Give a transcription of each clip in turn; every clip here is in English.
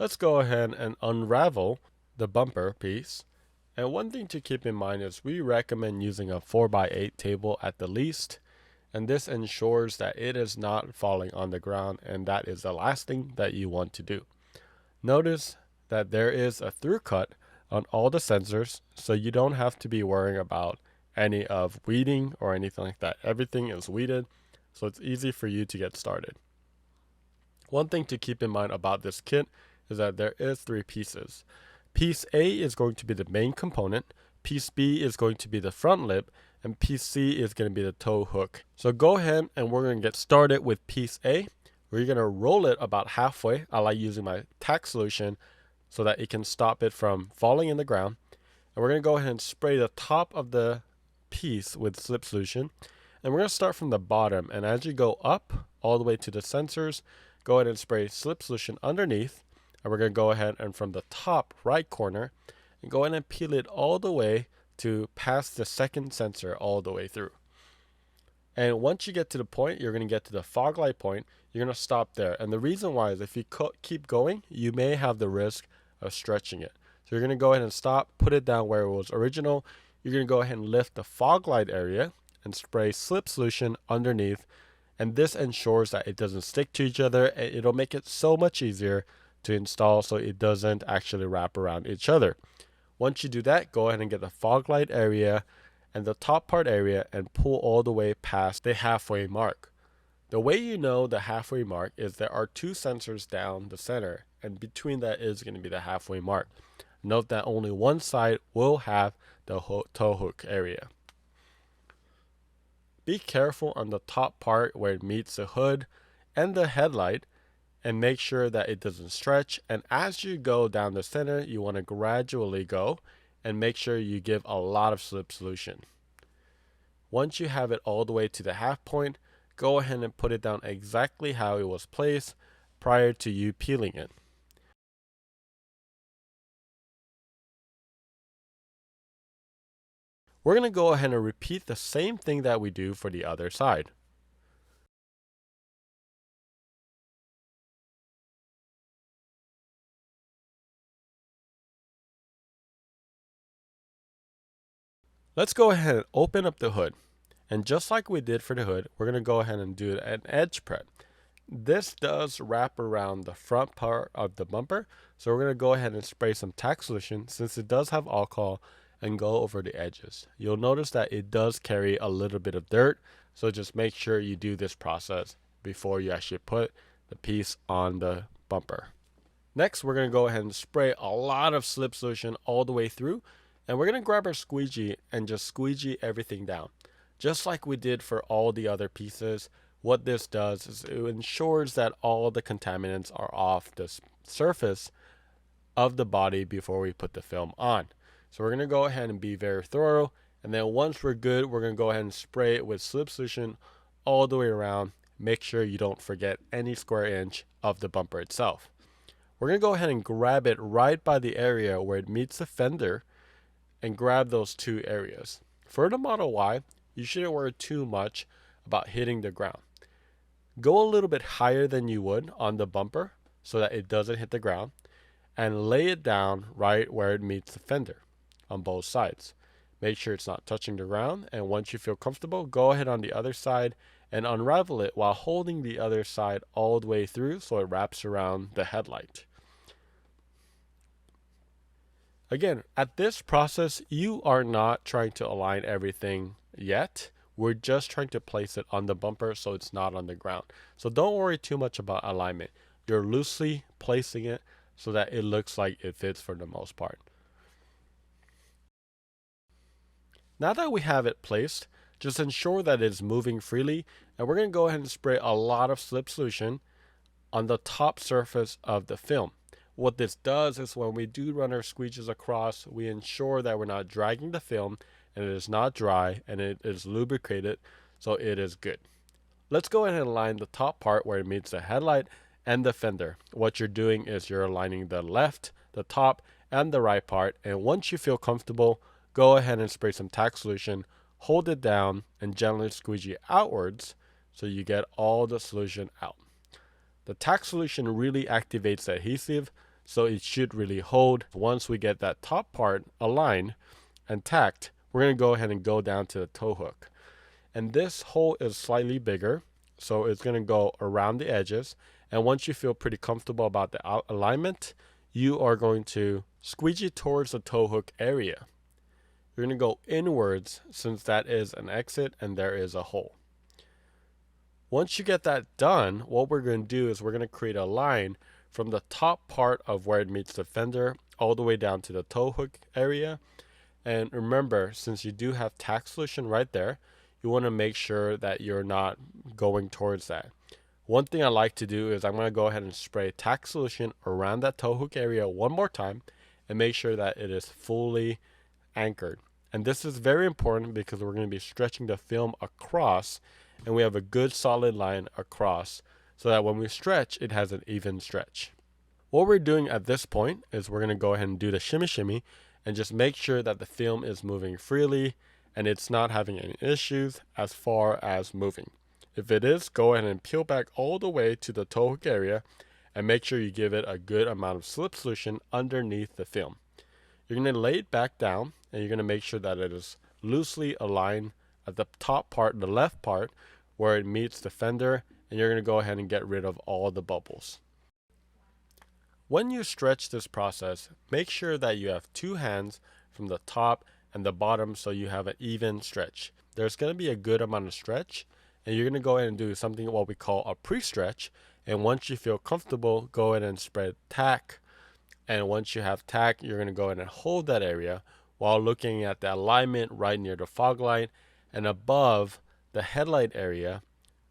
Let's go ahead and unravel the bumper piece. And one thing to keep in mind is we recommend using a 4x8 table at the least, and this ensures that it is not falling on the ground, and that is the last thing that you want to do. Notice that there is a through cut on all the sensors, so you don't have to be worrying about any of weeding or anything like that. Everything is weeded, so it's easy for you to get started. One thing to keep in mind about this kit is that there is 3 pieces. Piece A is going to be the main component, piece B is going to be the front lip, and piece C is going to be the tow hook. So go ahead and we're going to get started with piece A. We're going to roll it about halfway. I like using my tack solution so that it can stop it from falling in the ground. And we're going to go ahead and spray the top of the piece with slip solution. And we're going to start from the bottom, and as you go up all the way to the sensors, go ahead and spray slip solution underneath. And we're going to go ahead and from the top right corner and go ahead and peel it all the way to past the second sensor all the way through. And once you get to the point, you're going to get to the fog light point, you're going to stop there. And the reason why is if you keep going, you may have the risk of stretching it. So you're going to go ahead and stop, put it down where it was original. You're going to go ahead and lift the fog light area and spray slip solution underneath. And this ensures that it doesn't stick to each other. It'll make it so much easier to install so it doesn't actually wrap around each other. Once you do that, go ahead and get the fog light area and the top part area and pull all the way past the halfway mark. The way you know the halfway mark is there are 2 sensors down the center, and between that is going to be the halfway mark. Note that only one side will have the tow hook area. Be careful on the top part where it meets the hood and the headlight, and make sure that it doesn't stretch. And as you go down the center, you want to gradually go and make sure you give a lot of slip solution. Once you have it all the way to the half point, go ahead and put it down exactly how it was placed prior to you peeling it. We're going to go ahead and repeat the same thing that we do for the other side. Let's go ahead and open up the hood. And just like we did for the hood, we're going to go ahead and do an edge prep. This does wrap around the front part of the bumper. So we're going to go ahead and spray some tack solution since it does have alcohol and go over the edges. You'll notice that it does carry a little bit of dirt. So just make sure you do this process before you actually put the piece on the bumper. Next, we're going to go ahead and spray a lot of slip solution all the way through. And we're going to grab our squeegee and just squeegee everything down. Just like we did for all the other pieces, what this does is it ensures that all the contaminants are off the surface of the body before we put the film on. So we're going to go ahead and be very thorough. And then once we're good, we're going to go ahead and spray it with slip solution all the way around. Make sure you don't forget any square inch of the bumper itself. We're going to go ahead and grab it right by the area where it meets the fender and grab those 2 areas. For the Model Y, you shouldn't worry too much about hitting the ground. Go a little bit higher than you would on the bumper so that it doesn't hit the ground, and lay it down right where it meets the fender on both sides. Make sure it's not touching the ground, and once you feel comfortable, go ahead on the other side and unravel it while holding the other side all the way through so it wraps around the headlight. Again, at this process, you are not trying to align everything yet. We're just trying to place it on the bumper so it's not on the ground. So don't worry too much about alignment. You're loosely placing it so that it looks like it fits for the most part. Now that we have it placed, just ensure that it's moving freely, and we're going to go ahead and spray a lot of slip solution on the top surface of the film. What this does is when we do run our squeegees across, we ensure that we're not dragging the film and it is not dry and it is lubricated, so it is good. Let's go ahead and line the top part where it meets the headlight and the fender. What you're doing is you're aligning the left, the top, and the right part, and once you feel comfortable, go ahead and spray some tack solution, hold it down, and gently squeegee outwards so you get all the solution out. The tack solution really activates the adhesive, so it should really hold. Once we get that top part aligned and tacked, we're going to go ahead and go down to the tow hook. And this hole is slightly bigger, so it's going to go around the edges. And once you feel pretty comfortable about the alignment, you are going to squeegee towards the tow hook area. You're going to go inwards since that is an exit and there is a hole. Once you get that done, what we're going to do is we're going to create a line from the top part of where it meets the fender all the way down to the tow hook area. And remember, since you do have tack solution right there, you want to make sure that you're not going towards that. One thing I like to do is I'm going to go ahead and spray tack solution around that tow hook area one more time and make sure that it is fully anchored. And this is very important because we're going to be stretching the film across, and we have a good solid line across so that when we stretch, it has an even stretch. What we're doing at this point is we're going to go ahead and do the shimmy shimmy and just make sure that the film is moving freely and it's not having any issues as far as moving. If it is, go ahead and peel back all the way to the tow hook area and make sure you give it a good amount of slip solution underneath the film. You're going to lay it back down and you're going to make sure that it is loosely aligned at the top part, the left part, where it meets the fender, and you're going to go ahead and get rid of all the bubbles. When you stretch this process, make sure that you have two hands from the top and the bottom so you have an even stretch. There's going to be a good amount of stretch, and you're going to go ahead and do something what we call a pre-stretch. And once you feel comfortable, go ahead and spread tack. And once you have tack, you're going to go ahead and hold that area while looking at the alignment right near the fog light and above the headlight area.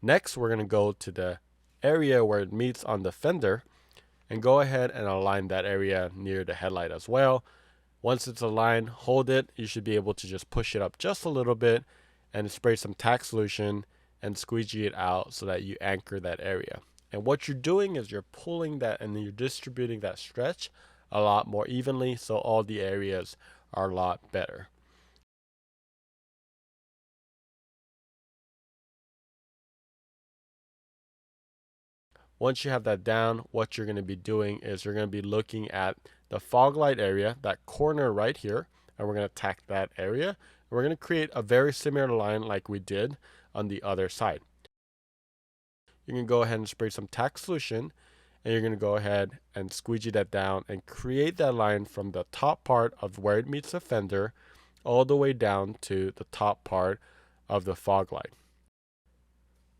Next, we're going to go to the area where it meets on the fender and go ahead and align that area near the headlight as well. Once it's aligned, hold it. You should be able to just push it up just a little bit and spray some tack solution and squeegee it out so that you anchor that area. And what you're doing is you're pulling that and you're distributing that stretch a lot more evenly so all the areas are a lot better. Once you have that down, what you're going to be doing is you're going to be looking at the fog light area, that corner right here, and we're going to tack that area. And we're going to create a very similar line like we did on the other side. You can go ahead and spray some tack solution, and you're going to go ahead and squeegee that down and create that line from the top part of where it meets the fender all the way down to the top part of the fog light.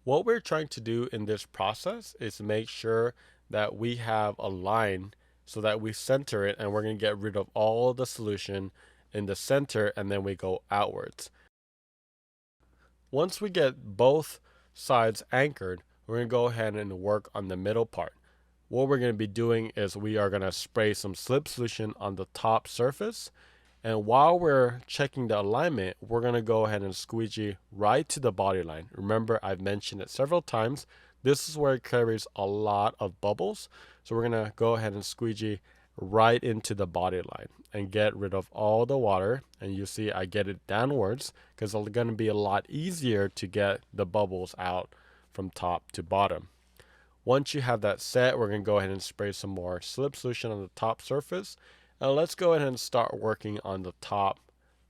What we're trying to do in this process is make sure that we have a line so that we center it, and we're going to get rid of all the solution in the center, and then we go outwards. Once we get both sides anchored, we're going to go ahead and work on the middle part. What we're going to be doing is we are going to spray some slip solution on the top surface. And while we're checking the alignment, we're going to go ahead and squeegee right to the body line. Remember, I've mentioned it several times. This is where it carries a lot of bubbles. So we're going to go ahead and squeegee right into the body line and get rid of all the water. And you see I get it downwards because it's going to be a lot easier to get the bubbles out from top to bottom. Once you have that set, we're going to go ahead and spray some more slip solution on the top surface. Now let's go ahead and start working on the top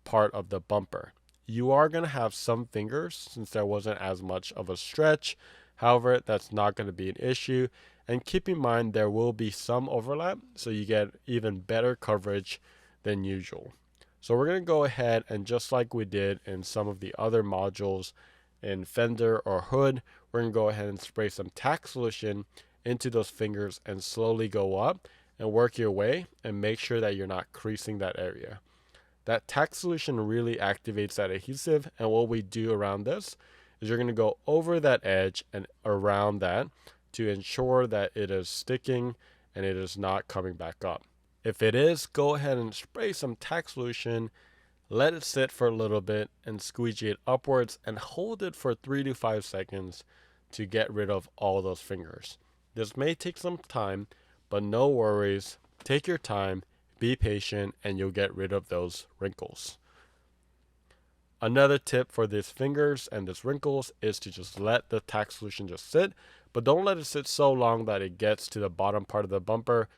part of the bumper. You are going to have some fingers since there wasn't as much of a stretch. However, that's not going to be an issue. And keep in mind there will be some overlap so you get even better coverage than usual. So we're going to go ahead and just like we did in some of the other modules in fender or hood, we're going to go ahead and spray some tack solution into those fingers and slowly go up and work your way and make sure that you're not creasing that area. That tack solution really activates that adhesive, and what we do around this is you're going to go over that edge and around that to ensure that it is sticking and it is not coming back up. If it is, go ahead and spray some tack solution, let it sit for a little bit and squeegee it upwards and hold it for 3 to 5 seconds to get rid of all those fingers. This may take some time, but no worries. Take your time, be patient, and you'll get rid of those wrinkles. Another tip for these fingers and these wrinkles is to just let the tack solution just sit, but don't let it sit so long that it gets to the bottom part of the bumper.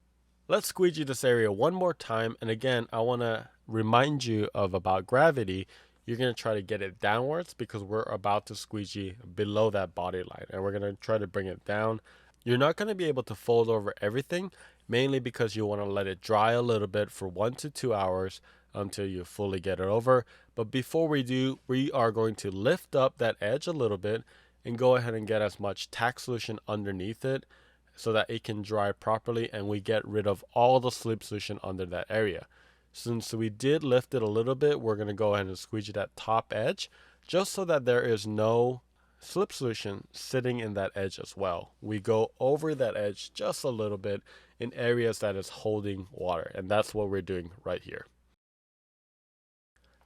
Let's squeegee this area one more time. And again, I want to remind you of about gravity. You're going to try to get it downwards because we're about to squeegee below that body line. And we're going to try to bring it down. You're not going to be able to fold over everything, mainly because you want to let it dry a little bit for 1 to 2 hours until you fully get it over. But before we do, we are going to lift up that edge a little bit and go ahead and get as much tack solution underneath it so that it can dry properly and we get rid of all the slip solution under that area. Since we did lift it a little bit, we're going to go ahead and squeegee that top edge just so that there is no slip solution sitting in that edge as well. We go over that edge just a little bit in areas that is holding water, and that's what we're doing right here.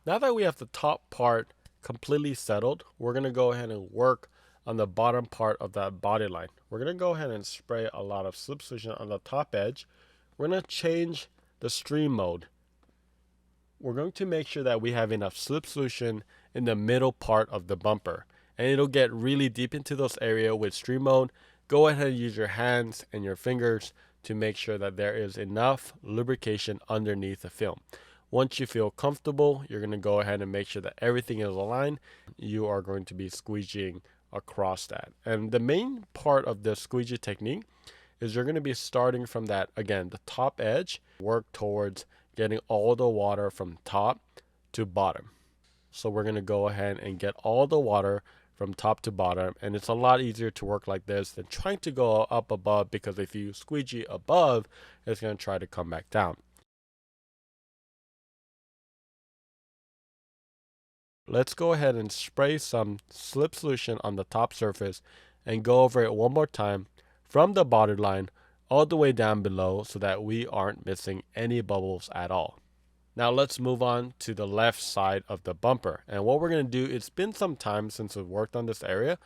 Now that we have the top part completely settled, we're going to go ahead and work on the bottom part of that body line. We're going to go ahead and spray a lot of slip solution on the top edge. We're going to change the stream mode. We're going to make sure that we have enough slip solution in the middle part of the bumper. And it'll get really deep into those areas with stream mode. Go ahead and use your hands and your fingers to make sure that there is enough lubrication underneath the film. Once you feel comfortable, you're going to go ahead and make sure that everything is aligned. You are going to be squeegeeing across that. And the main part of the squeegee technique is you're going to be starting from that, again, the top edge, work towards getting all the water from top to bottom. So we're going to go ahead and get all the water from top to bottom, and it's a lot easier to work like this than trying to go up above, because if you squeegee above, it's going to try to come back down. Let's go ahead and spray some slip solution on the top surface and go over it one more time from the body line all the way down below so that we aren't missing any bubbles at all. Now let's move on to the left side of the bumper. And what we're going to do, it's been some time since we've worked on this area.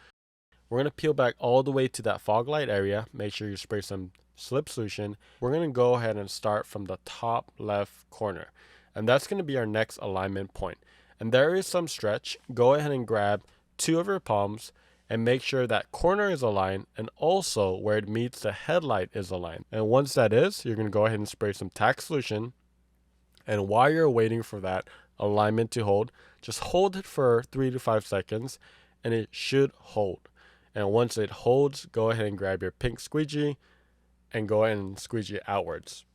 We're going to peel back all the way to that fog light area. Make sure you spray some slip solution. We're going to go ahead and start from the top left corner. And that's going to be our next alignment point. And there is some stretch. Go ahead and grab 2 of your palms and make sure that corner is aligned and also where it meets the headlight is aligned. And once that is, you're going to go ahead and spray some tack solution. And while you're waiting for that alignment to hold, just hold it for 3 to 5 seconds and it should hold. And once it holds, go ahead and grab your pink squeegee and go ahead and squeegee outwards.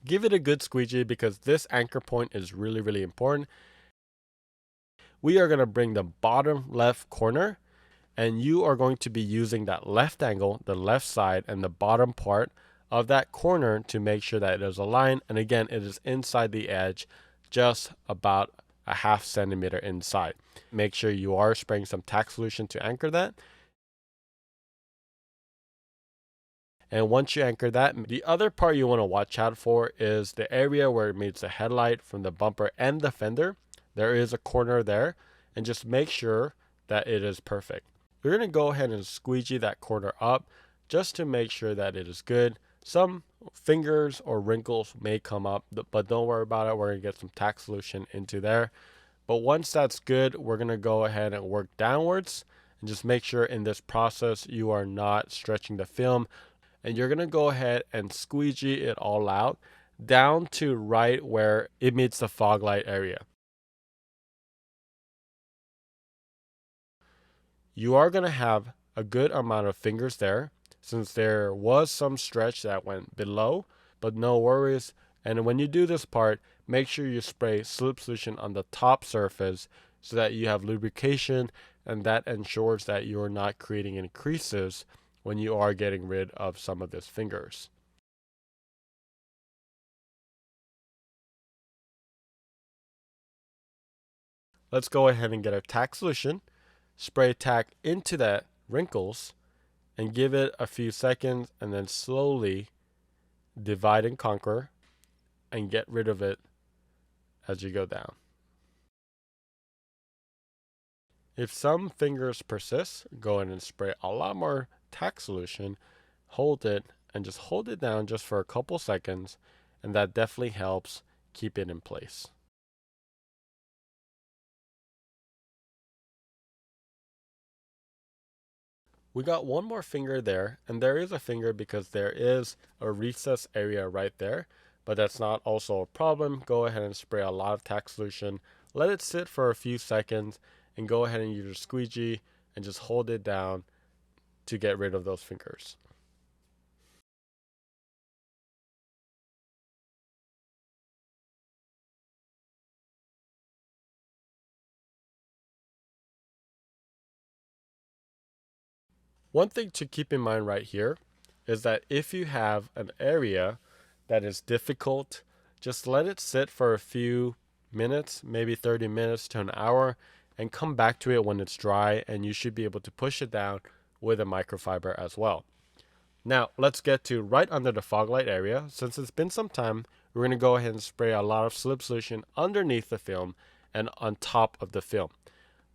Give it a good squeegee because this anchor point is really, really important. We are going to bring the bottom left corner, and you are going to be using that left angle, the left side, and the bottom part of that corner to make sure that it is aligned. And again, it is inside the edge, just about a ½ centimeter inside. Make sure you are spraying some tack solution to anchor that. And once you anchor that, the other part you want to watch out for is the area where it meets the headlight from the bumper and the fender. There is a corner there, and just make sure that it is perfect. You're going to go ahead and squeegee that corner up just to make sure that it is good. Some fingers or wrinkles may come up, but don't worry about it. We're going to get some tack solution into there. But once that's good, we're going to go ahead and work downwards and just make sure in this process you are not stretching the film. And you're going to go ahead and squeegee it all out down to right where it meets the fog light area. You are going to have a good amount of fingers there since there was some stretch that went below, but no worries. And when you do this part, make sure you spray slip solution on the top surface so that you have lubrication, and that ensures that you're not creating any creases when you are getting rid of some of these fingers. Let's go ahead and get our tack solution, spray tack into that wrinkles, and give it a few seconds, and then slowly divide and conquer and get rid of it as you go down. If some fingers persist, go ahead and spray a lot more tack solution, hold it, and just hold it down just for a couple seconds, and that definitely helps keep it in place. We got one more finger there, and there is a finger because there is a recess area right there, but that's not also a problem. Go ahead and spray a lot of tack solution, let it sit for a few seconds, and go ahead and use your squeegee and just hold it down to get rid of those fingers. One thing to keep in mind right here is that if you have an area that is difficult, just let it sit for a few minutes, maybe 30 minutes to an hour, and come back to it when it's dry, and you should be able to push it down with a microfiber as well. Now, let's get to right under the fog light area. Since it's been some time, we're going to go ahead and spray a lot of slip solution underneath the film and on top of the film.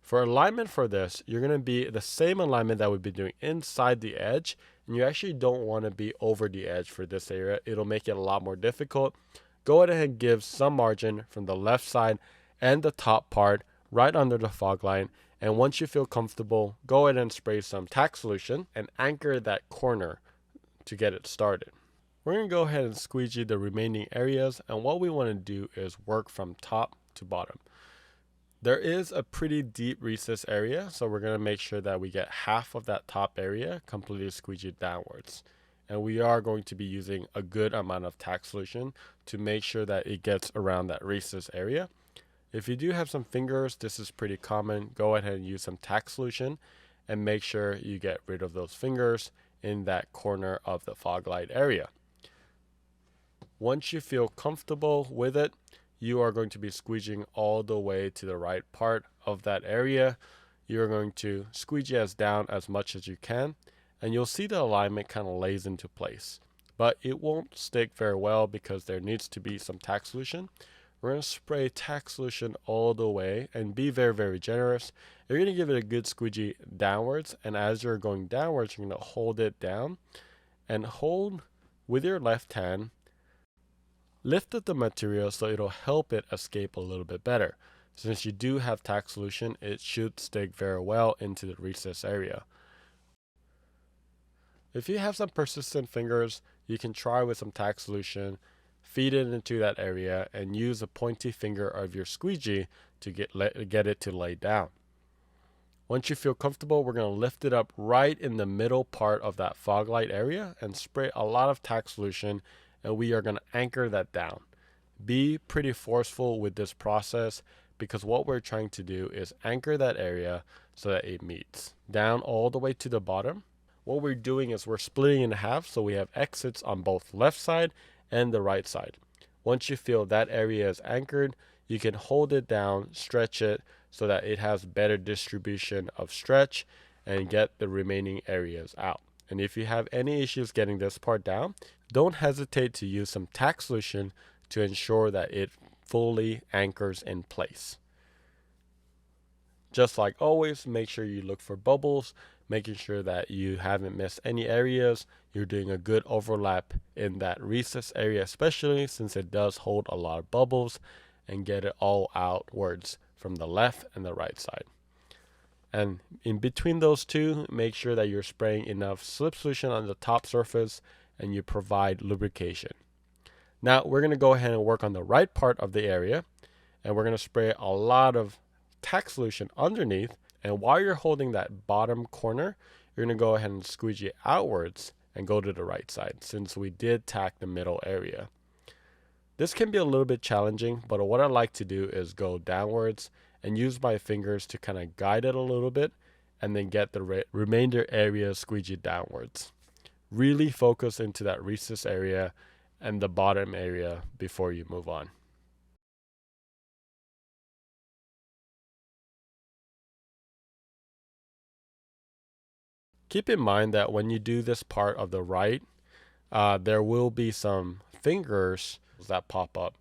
For alignment for this, you're going to be the same alignment that we've been doing inside the edge, and you actually don't want to be over the edge for this area. It'll make it a lot more difficult. Go ahead and give some margin from the left side and the top part right under the fog line, and once you feel comfortable, go ahead and spray some tack solution and anchor that corner to get it started. We're going to go ahead and squeegee the remaining areas, and what we want to do is work from top to bottom. There is a pretty deep recess area, so we're going to make sure that we get half of that top area completely squeegeed downwards. And we are going to be using a good amount of tack solution to make sure that it gets around that recess area. If you do have some fingers, this is pretty common. Go ahead and use some tack solution and make sure you get rid of those fingers in that corner of the fog light area. Once you feel comfortable with it, you are going to be squeegeeing all the way to the right part of that area. You're going to squeegee as down as much as you can, and you'll see the alignment kind of lays into place. But it won't stick very well because there needs to be some tack solution. We're going to spray tack solution all the way and be very, very generous. You're going to give it a good squeegee downwards, and as you're going downwards, you're going to hold it down and hold with your left hand. Lift up the material so it'll help it escape a little bit better. Since you do have tack solution, it should stick very well into the recess area. If you have some persistent fingers, you can try with some tack solution, feed it into that area, and use a pointy finger of your squeegee to get it to lay down. Once you feel comfortable, we're going to lift it up right in the middle part of that fog light area and spray a lot of tack solution, and we are going to anchor that down. Be pretty forceful with this process because what we're trying to do is anchor that area so that it meets down all the way to the bottom. What we're doing is we're splitting in half so we have exits on both left side and the right side. Once you feel that area is anchored, you can hold it down, stretch it so that it has better distribution of stretch and get the remaining areas out. And if you have any issues getting this part down, don't hesitate to use some tack solution to ensure that it fully anchors in place. Just like always, make sure you look for bubbles, making sure that you haven't missed any areas. You're doing a good overlap in that recess area, especially since it does hold a lot of bubbles, and get it all outwards from the left and the right side. And in between those two, make sure that you're spraying enough slip solution on the top surface and you provide lubrication. Now we're going to go ahead and work on the right part of the area, and we're going to spray a lot of tack solution underneath. And while you're holding that bottom corner, you're going to go ahead and squeegee outwards and go to the right side since we did tack the middle area. This can be a little bit challenging, but what I like to do is go downwards and use my fingers to kind of guide it a little bit and then get the remainder area squeegeed downwards. Really focus into that recess area and the bottom area before you move on. Keep in mind that when you do this part of the right, there will be some fingers that pop up.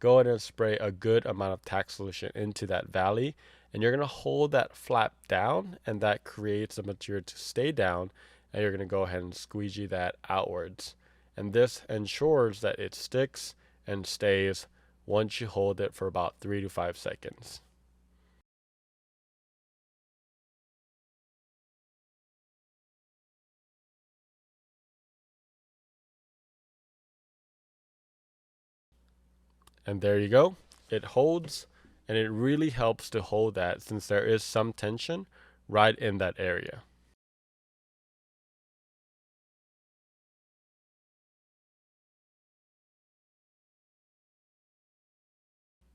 Go ahead and spray a good amount of tack solution into that valley, and you're going to hold that flap down, and that creates the material to stay down, and you're going to go ahead and squeegee that outwards. And this ensures that it sticks and stays once you hold it for about 3 to 5 seconds. And there you go. It holds, and it really helps to hold that since there is some tension right in that area.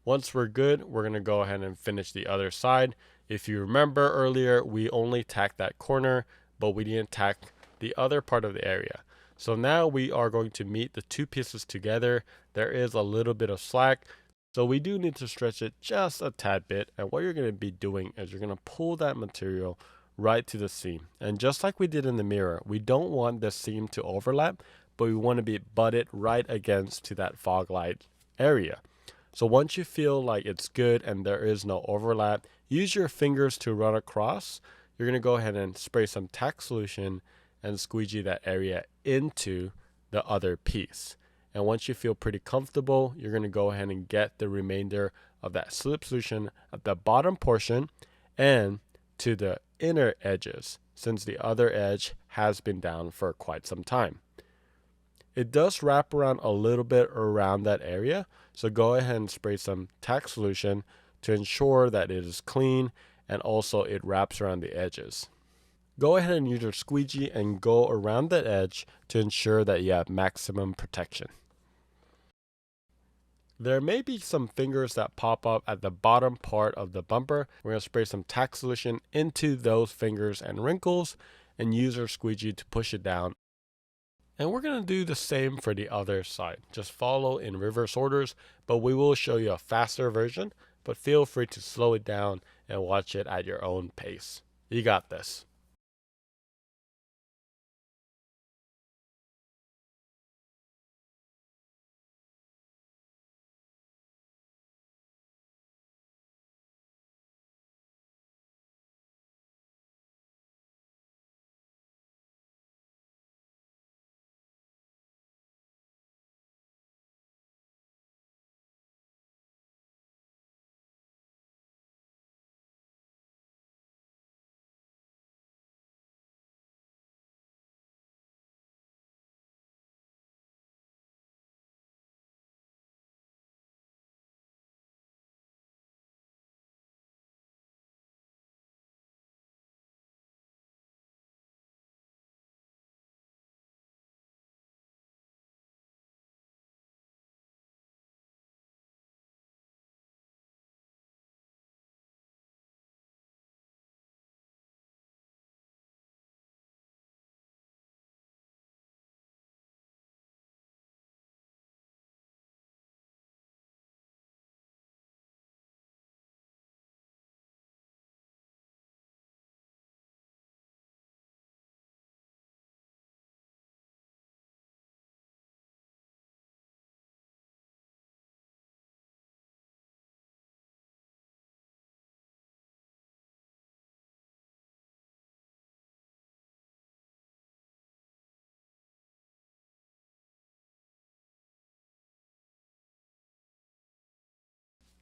Once we're good, we're going to go ahead and finish the other side. If you remember earlier, we only tacked that corner, but we didn't tack the other part of the area. So now we are going to meet the two pieces together. There is a little bit of slack, so we do need to stretch it just a tad bit. And what you're going to be doing is you're going to pull that material right to the seam. And just like we did in the mirror, we don't want the seam to overlap, but we want to be butted right against to that fog light area. So once you feel like it's good and there is no overlap, use your fingers to run across. You're going to go ahead and spray some tack solution and squeegee that area into the other piece. And once you feel pretty comfortable, you're going to go ahead and get the remainder of that slip solution at the bottom portion and to the inner edges, since the other edge has been down for quite some time. It does wrap around a little bit around that area, so go ahead and spray some tack solution to ensure that it is clean and also it wraps around the edges. Go ahead and use your squeegee and go around that edge to ensure that you have maximum protection. There may be some fingers that pop up at the bottom part of the bumper. We're going to spray some tack solution into those fingers and wrinkles and use our squeegee to push it down. And we're going to do the same for the other side. Just follow in reverse orders, but we will show you a faster version, but feel free to slow it down and watch it at your own pace. You got this.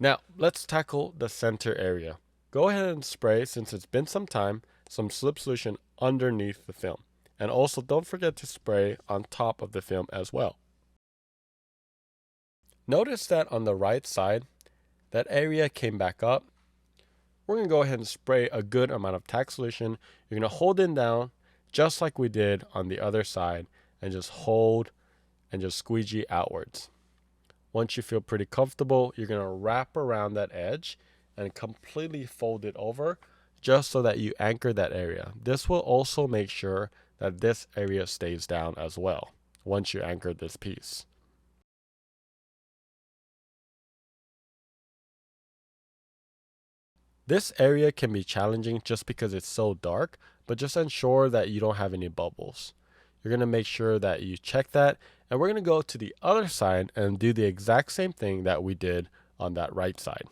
Now, let's tackle the center area. Go ahead and spray, since it's been some time, some slip solution underneath the film. And also don't forget to spray on top of the film as well. Notice that on the right side, that area came back up. We're going to go ahead and spray a good amount of tack solution. You're going to hold it down just like we did on the other side and just hold and just squeegee outwards. Once you feel pretty comfortable, you're going to wrap around that edge and completely fold it over just so that you anchor that area. This will also make sure that this area stays down as well once you anchor this piece. This area can be challenging just because it's so dark, but just ensure that you don't have any bubbles. You're going to make sure that you check that, and we're going to go to the other side and do the exact same thing that we did on that right side.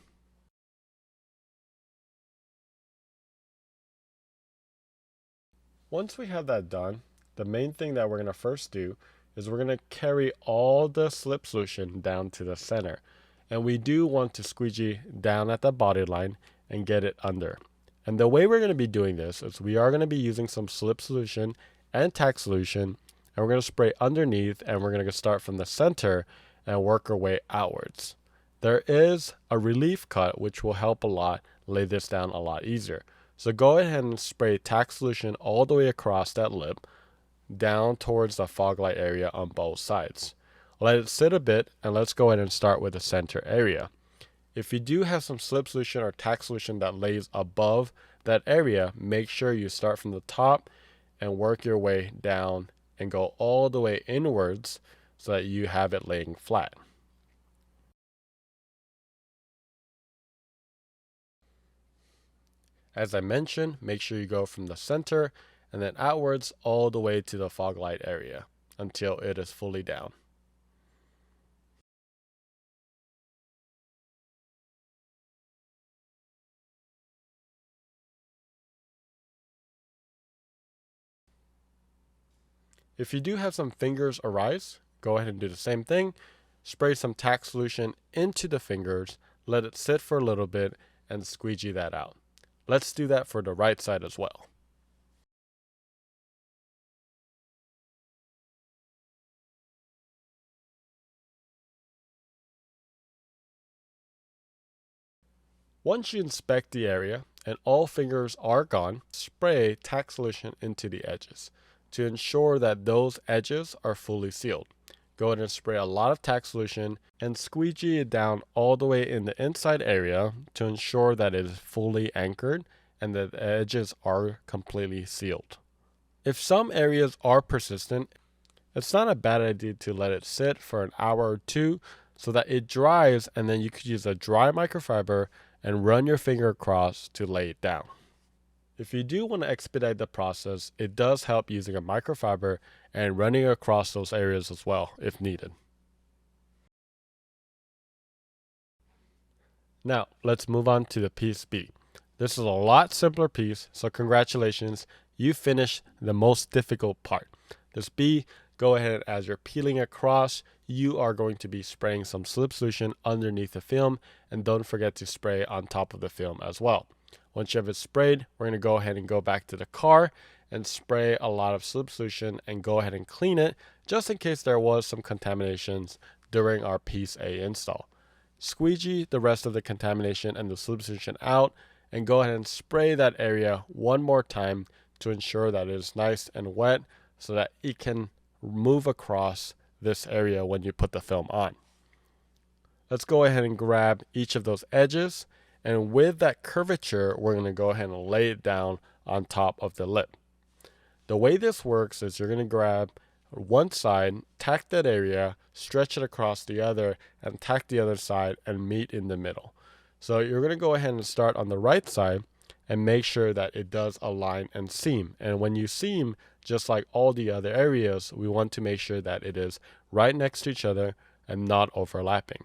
Once we have that done, the main thing that we're going to first do is we're going to carry all the slip solution down to the center. And we do want to squeegee down at the body line and get it under. And the way we're going to be doing this is we are going to be using some slip solution and tack solution, and we're going to spray underneath, and we're going to start from the center and work our way outwards. There is a relief cut which will help a lot lay this down a lot easier. So go ahead and spray tack solution all the way across that lip down towards the fog light area on both sides. Let it sit a bit, and let's go ahead and start with the center area. If you do have some slip solution or tack solution that lays above that area, make sure you start from the top and work your way down and go all the way inwards so that you have it laying flat. As I mentioned, make sure you go from the center and then outwards all the way to the fog light area until it is fully down. If you do have some fingers arise, go ahead and do the same thing. Spray some tack solution into the fingers, let it sit for a little bit, and squeegee that out. Let's do that for the right side as well. Once you inspect the area and all fingers are gone, spray tack solution into the edges to ensure that those edges are fully sealed. Go ahead and spray a lot of tack solution and squeegee it down all the way in the inside area to ensure that it is fully anchored and that the edges are completely sealed. If some areas are persistent, it's not a bad idea to let it sit for an hour or two so that it dries, and then you could use a dry microfiber and run your finger across to lay it down. If you do want to expedite the process, it does help using a microfiber and running across those areas as well if needed. Now, let's move on to the piece B. This is a lot simpler piece, so congratulations, you finished the most difficult part. This B, go ahead, as you're peeling across, you are going to be spraying some slip solution underneath the film, and don't forget to spray on top of the film as well. Once you have it sprayed, we're going to go ahead and go back to the car and spray a lot of slip solution and go ahead and clean it just in case there was some contaminations during our piece A install. Squeegee the rest of the contamination and the slip solution out and go ahead and spray that area one more time to ensure that it is nice and wet so that it can move across this area when you put the film on. Let's go ahead and grab each of those edges, and with that curvature, we're going to go ahead and lay it down on top of the lip. The way this works is you're going to grab one side, tack that area, stretch it across the other, and tack the other side and meet in the middle. So you're going to go ahead and start on the right side and make sure that it does align and seam. And when you seam, just like all the other areas, we want to make sure that it is right next to each other and not overlapping.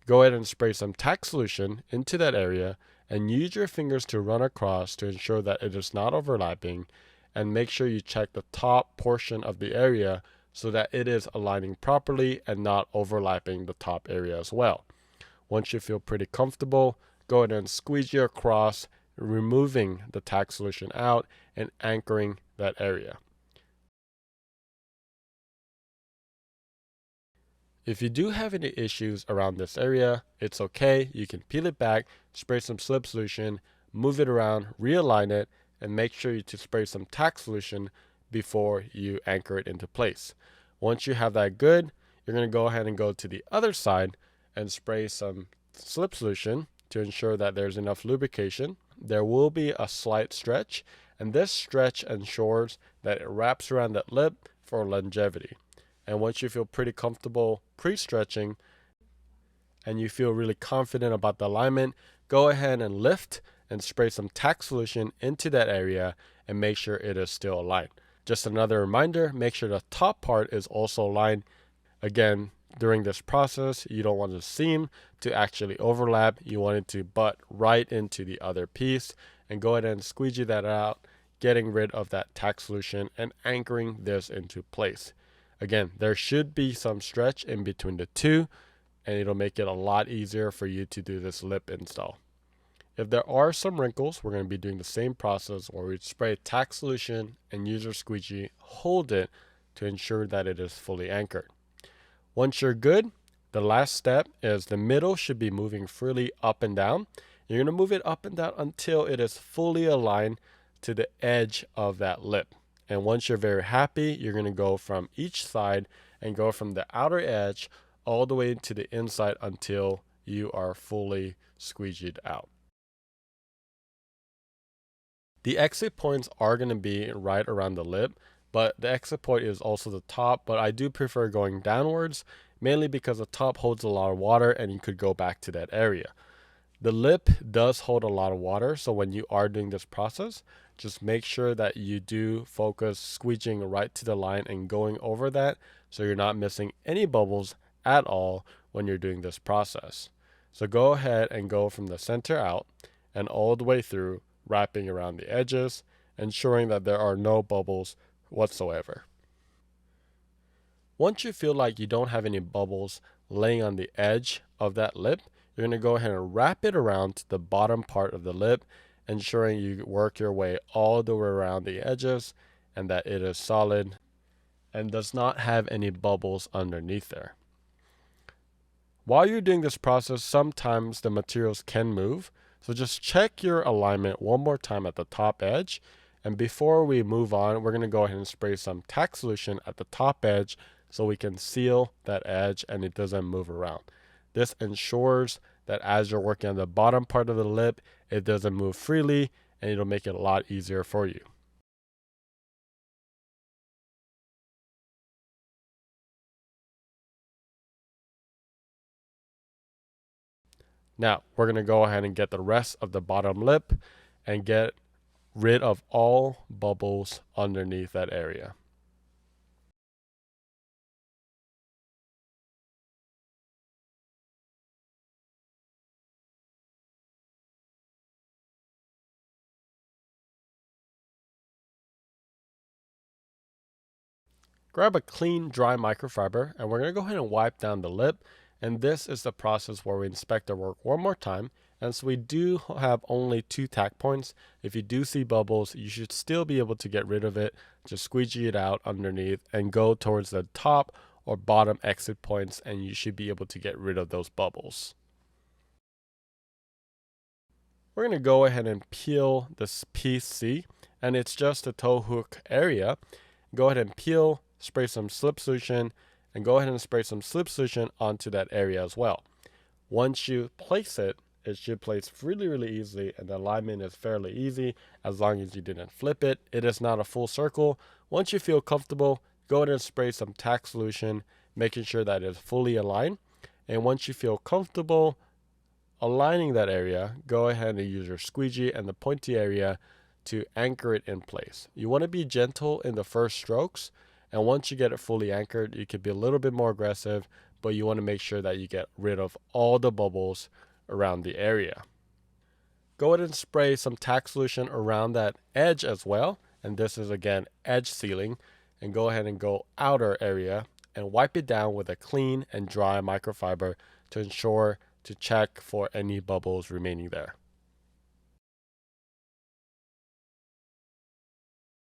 Go ahead and spray some tack solution into that area and use your fingers to run across to ensure that it is not overlapping, and make sure you check the top portion of the area so that it is aligning properly and not overlapping the top area as well. Once you feel pretty comfortable, go ahead and squeegee across, removing the tack solution out and anchoring that area. If you do have any issues around this area, it's okay. You can peel it back, spray some slip solution, move it around, realign it, and make sure you to spray some tack solution before you anchor it into place. Once you have that good, you're going to go ahead and go to the other side and spray some slip solution to ensure that there's enough lubrication. There will be a slight stretch, and this stretch ensures that it wraps around that lip for longevity. And once you feel pretty comfortable pre-stretching and you feel really confident about the alignment, go ahead and lift and spray some tack solution into that area and make sure it is still aligned. Just another reminder, make sure the top part is also aligned. Again, during this process, you don't want the seam to actually overlap. You want it to butt right into the other piece, and go ahead and squeegee that out, getting rid of that tack solution and anchoring this into place. Again, there should be some stretch in between the two, and it'll make it a lot easier for you to do this lip install. If there are some wrinkles, we're going to be doing the same process where we spray tack solution and use our squeegee, hold it to ensure that it is fully anchored. Once you're good, The last step is the middle should be moving freely up and down. You're going to move it up and down until it is fully aligned to the edge of that lip. And once you're very happy, you're going to go from each side and go from the outer edge all the way to the inside until you are fully squeegeed out. The exit points are going to be right around the lip, but the exit point is also the top, but I do prefer going downwards, mainly because the top holds a lot of water and you could go back to that area. The lip does hold a lot of water, so when you are doing this process, just make sure that you do focus squeegeeing right to the line and going over that so you're not missing any bubbles at all when you're doing this process. So go ahead and go from the center out and all the way through, wrapping around the edges, ensuring that there are no bubbles whatsoever. Once you feel like you don't have any bubbles laying on the edge of that lip, you're going to go ahead and wrap it around to the bottom part of the lip, ensuring you work your way all the way around the edges and that it is solid and does not have any bubbles underneath there. While you're doing this process, sometimes the materials can move, so just check your alignment one more time at the top edge. And before we move on, we're going to go ahead and spray some tack solution at the top edge so we can seal that edge and it doesn't move around. This ensures that as you're working on the bottom part of the lip, it doesn't move freely and it'll make it a lot easier for you. Now, we're going to go ahead and get the rest of the bottom lip and get rid of all bubbles underneath that area. Grab a clean, dry microfiber, and we're going to go ahead and wipe down the lip. And this is the process where we inspect our work one more time. And so we do have only 2 tack points. If you do see bubbles, you should still be able to get rid of it. Just squeegee it out underneath and go towards the top or bottom exit points, and you should be able to get rid of those bubbles. We're going to go ahead and peel this piece C, and it's just the toe hook area. Go ahead and peel, spray some slip solution, and go ahead and spray some slip solution onto that area as well. Once you place it, it should place really easily, and the alignment is fairly easy as long as you didn't flip it. It is not a full circle. Once you feel comfortable, go ahead and spray some tack solution, making sure that it is fully aligned. And once you feel comfortable aligning that area, go ahead and use your squeegee and the pointy area to anchor it in place. You want to be gentle in the first strokes, and once you get it fully anchored, you can be a little bit more aggressive, but you want to make sure that you get rid of all the bubbles around the area. Go ahead and spray some tack solution around that edge as well, and this is again edge sealing, and go ahead and go outer area and wipe it down with a clean and dry microfiber to ensure to check for any bubbles remaining there.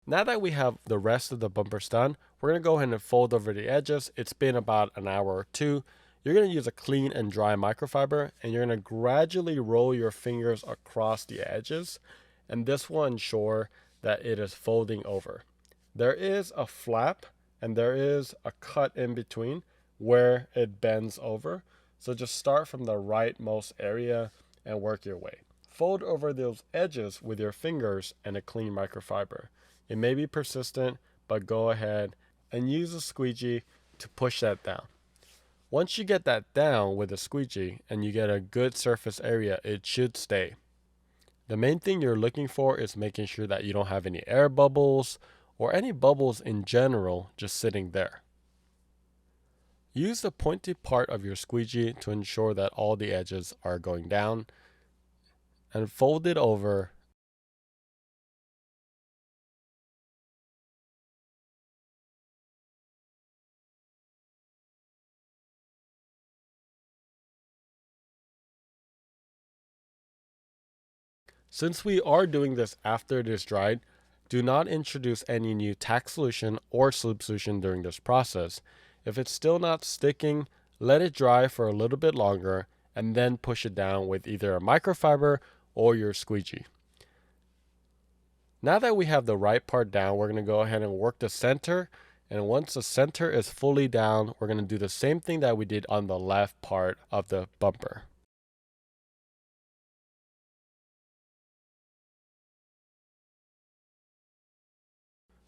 Now that we have the rest of the bumpers done, we're going to go ahead and fold over the edges. It's been about an hour or 2. You're going to use a clean and dry microfiber, and you're going to gradually roll your fingers across the edges, and this will ensure that it is folding over. There is a flap and there is a cut in between where it bends over, so just start from the rightmost area and work your way. Fold over those edges with your fingers and a clean microfiber. It may be persistent, but go ahead and use a squeegee to push that down. Once you get that down with a squeegee and you get a good surface area, it should stay. The main thing you're looking for is making sure that you don't have any air bubbles or any bubbles in general just sitting there. Use the pointy part of your squeegee to ensure that all the edges are going down, and fold it over. Since we are doing this after it is dried, do not introduce any new tack solution or slip solution during this process. If it's still not sticking, let it dry for a little bit longer, and then push it down with either a microfiber or your squeegee. Now that we have the right part down, we're going to go ahead and work the center. And once the center is fully down, we're going to do the same thing that we did on the left part of the bumper.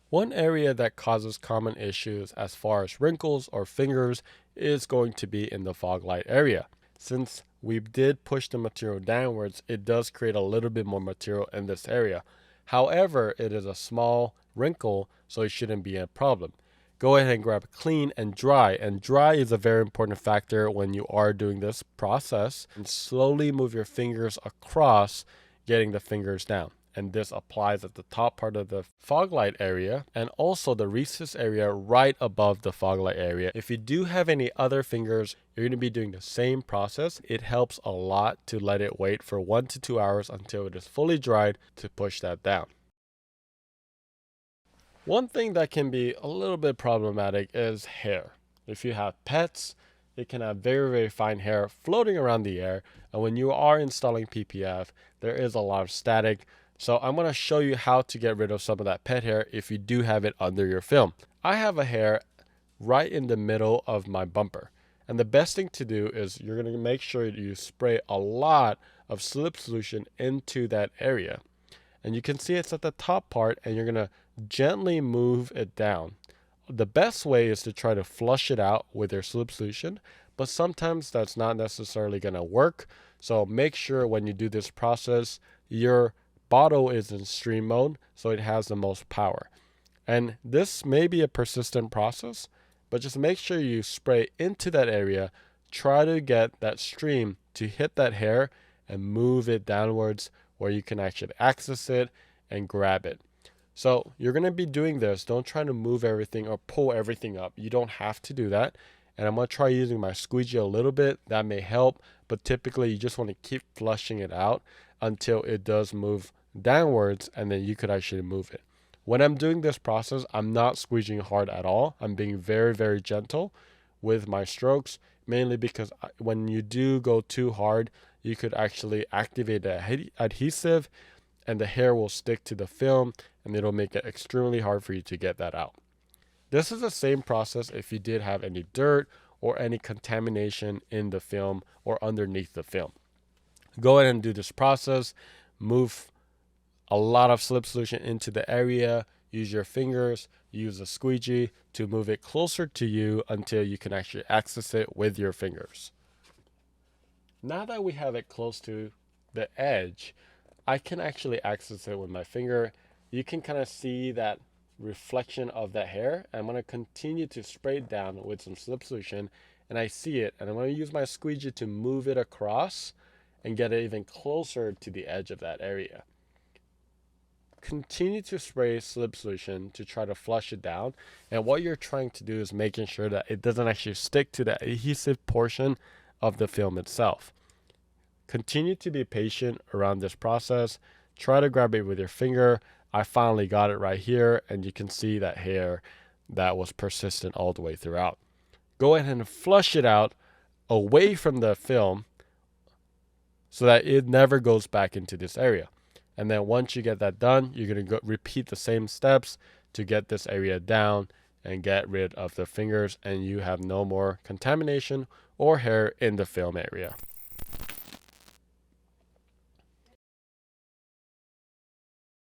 One area that causes common issues as far as wrinkles or fingers is going to be in the fog light area. Since we did push the material downwards, it does create a little bit more material in this area. However, it is a small wrinkle, so it shouldn't be a problem. Go ahead and grab clean and dry. And dry is a very important factor when you are doing this process. And slowly move your fingers across, getting the fingers down. And this applies at the top part of the fog light area and also the recess area right above the fog light area. If you do have any other fingers, you're going to be doing the same process. It helps a lot to let it wait for 1 to 2 hours until it is fully dried to push that down. One thing that can be a little bit problematic is hair. If you have pets, it can have very, very fine hair floating around the air. And when you are installing PPF, there is a lot of static. So I'm going to show you how to get rid of some of that pet hair if you do have it under your film. I have a hair right in the middle of my bumper. And the best thing to do is you're going to make sure you spray a lot of slip solution into that area. And you can see it's at the top part, and you're going to gently move it down. The best way is to try to flush it out with your slip solution, but sometimes that's not necessarily going to work. So make sure when you do this process, your bottle is in stream mode, so it has the most power. And this may be a persistent process, but just make sure you spray into that area. Try to get that stream to hit that hair and move it downwards where you can actually access it and grab it. So you're going to be doing this. Don't try to move everything or pull everything up. You don't have to do that. And I'm going to try using my squeegee a little bit. That may help, but typically you just want to keep flushing it out until it does move downwards, and then you could actually move it. When I'm doing this process, I'm not squeegeeing hard at all. I'm being very, very gentle with my strokes, mainly because when you do go too hard, you could actually activate the adhesive and the hair will stick to the film, and it'll make it extremely hard for you to get that out. This is the same process if you did have any dirt or any contamination in the film or underneath the film. Go ahead and do this process. Move a lot of slip solution into the area. Use your fingers, use a squeegee to move it closer to you until you can actually access it with your fingers. Now that we have it close to the edge, I can actually access it with my finger. You can kind of see that reflection of that hair. I'm going to continue to spray it down with some slip solution, and I see it, and I'm going to use my squeegee to move it across and get it even closer to the edge of that area. Continue to spray slip solution to try to flush it down, and what you're trying to do is making sure that it doesn't actually stick to the adhesive portion of the film itself. Continue to be patient around this process. Try to grab it with your finger. I finally got it right here, and you can see that hair that was persistent all the way throughout. Go ahead and flush it out away from the film so that it never goes back into this area. And then once you get that done, you're going to repeat the same steps to get this area down and get rid of the fingers, and you have no more contamination or hair in the film area.